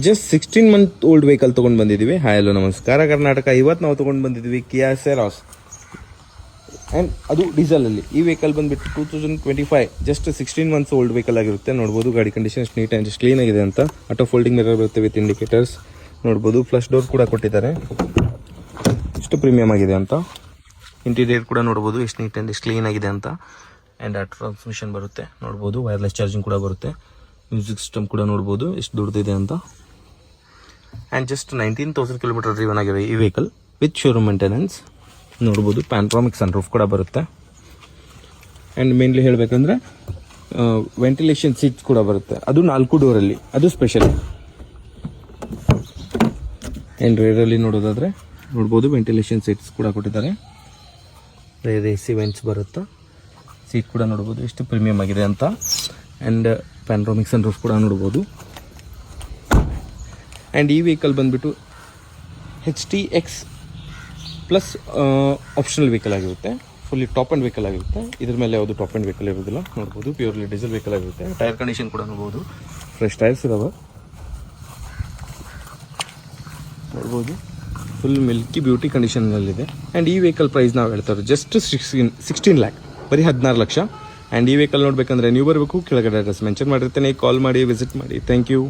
Just 16 month old vehicle ತೊಗೊಂಡು ಬಂದಿದ್ದೀವಿ. Hi hello ನಮಸ್ಕಾರ ಕರ್ನಾಟಕ. ಇವತ್ತು ನಾವು ತೊಗೊಂಡು ಬಂದಿದ್ದೀವಿ ಕಿಯಾ ಸೆರಾಸ್ ಆ್ಯಂಡ್ ಅದು ಡೀಸೆಲಲ್ಲಿ. ಈ ವೆಹಿಕಲ್ ಬಂದುಬಿಟ್ಟು 2025 ಜಸ್ಟ್ 16 ಮಂತ್ಸ್ ಓಲ್ಡ್ ವೆಹಿಕಲ್ ಆಗಿರುತ್ತೆ. ನೋಡ್ಬೋದು ಗಾಡಿ ಕಂಡೀಷನ್ ಎಷ್ಟು ನೀಟ್ ಆ್ಯಂಡ್ ಎಷ್ಟು ಕ್ಲೀನ್ ಆಗಿದೆ ಅಂತ. ಆಟೋ ಫೋಲ್ಡಿಂಗ್ ಮಿರರ್ ಬರುತ್ತೆ ವಿತ್ ಇಂಡಿಕೇಟರ್ಸ್. ನೋಡ್ಬೋದು ಫ್ಲಶ್ ಡೋರ್ ಕೂಡ ಕೊಟ್ಟಿದ್ದಾರೆ, ಎಷ್ಟು ಪ್ರೀಮಿಯಮ್ ಆಗಿದೆ ಅಂತ. ಇಂಟೀರಿಯರ್ ಕೂಡ ನೋಡ್ಬೋದು ಎಷ್ಟು ನೀಟ್ ಆ್ಯಂಡ್ ಎಷ್ಟು ಕ್ಲೀನ್ ಆಗಿದೆ ಅಂತ. ಆ್ಯಂಡ್ ಟ್ರಾನ್ಸ್ಮಿಷನ್ ಬರುತ್ತೆ ನೋಡ್ಬೋದು, ವೈರ್ಲೆಸ್ ಚಾರ್ಜಿಂಗ್ ಕೂಡ ಬರುತ್ತೆ. ಮ್ಯೂಸಿಕ್ ಸಿಸ್ಟಮ್ ಕೂಡ ನೋಡ್ಬೋದು ಎಷ್ಟು ದೊಡ್ಡದಿದೆ ಅಂತ. ಆ್ಯಂಡ್ ಜಸ್ಟ್ 19,000 ಕಿಲೋಮೀಟರ್ ಡ್ರಿವನ್ ಆಗಿದೆ ಈ ವೆಹಿಕಲ್ ವಿತ್ ಶೋರೂಮ್ ಮೇಂಟೆನೆನ್ಸ್. ನೋಡ್ಬೋದು ಪ್ಯಾನ್ಟ್ರಾಮಿಕ್ ಸನ್ರೂಫ್ ಕೂಡ ಬರುತ್ತೆ. ಆ್ಯಂಡ್ ಮೇನ್ಲಿ ಹೇಳಬೇಕಂದ್ರೆ ವೆಂಟಿಲೇಷನ್ ಸೀಟ್ಸ್ ಕೂಡ ಬರುತ್ತೆ, ಅದು 4 ಡೋರಲ್ಲಿ, ಅದು ಸ್ಪೆಷಲ್. ಆ್ಯಂಡ್ ರೇರಲ್ಲಿ ನೋಡೋದಾದರೆ ನೋಡ್ಬೋದು ವೆಂಟಿಲೇಷನ್ ಸೀಟ್ಸ್ ಕೂಡ ಕೊಟ್ಟಿದ್ದಾರೆ. ರೇರ್ AC ವೆಂಟ್ಸ್ ಬರುತ್ತೆ. ಸೀಟ್ ಕೂಡ ನೋಡ್ಬೋದು ಎಷ್ಟು ಪ್ರೀಮಿಯಮ್ ಆಗಿದೆ ಅಂತ. ಆ್ಯಂಡ್ ಪ್ಯಾನ್ಟ್ರಾಮಿಕ್ ಸನ್ರೂಫ್ ಕೂಡ ನೋಡ್ಬೋದು. ಆ್ಯಂಡ್ ಈ ವೆಹಿಕಲ್ ಬಂದುಬಿಟ್ಟು HTX ಪ್ಲಸ್ ಆಪ್ಷನಲ್ ವೆಹಿಕಲ್ ಆಗಿರುತ್ತೆ. ಫುಲ್ಲಿ ಟಾಪ್ ಆ್ಯಂಡ್ ವೆಹಿಕಲ್ ಆಗಿರುತ್ತೆ. ಇದ್ರ ಮೇಲೆ ಯಾವುದು ಟಾಪ್ ಆ್ಯಂಡ್ ವೆಹಿಕಲ್ ಇರೋದಿಲ್ಲ. ನೋಡ್ಬೋದು ಪ್ಯೂರ್ಲಿ ಡೀಸೆಲ್ ವೆಹಿಕಲ್ ಆಗಿರುತ್ತೆ. ಟೈರ್ ಕಂಡೀಷನ್ ಕೂಡ ನೋಡ್ಬೋದು, ಫ್ರೆಶ್ ಟೈರ್ಸ್ ಇದಾವೆ. ನೋಡ್ಬೋದು ಫುಲ್ ಮಿಲ್ಕಿ ಬ್ಯೂಟಿ ಕಂಡೀಷನ್ನಲ್ಲಿದೆ. ಆ್ಯಂಡ್ ಈ ವೆಹಿಕಲ್ ಪ್ರೈಸ್ ನಾವು ಹೇಳ್ತಾರೆ ಜಸ್ಟ್ 16 ಲ್ಯಾಕ್, ಬರೀ 16 ಲಕ್ಷ. ಆ್ಯಂಡ್ ಈ ವೆಹಿಕಲ್ ನೋಡಬೇಕಂದ್ರೆ ನೀವು ಬರಬೇಕು, ಕೆಳಗಡೆ ಅಡ್ರೆಸ್ ಮೆನ್ಷನ್ ಮಾಡಿರ್ತೇನೆ, ಕಾಲ್ ಮಾಡಿ ವಿಸಿಟ್ ಮಾಡಿ. Thank you.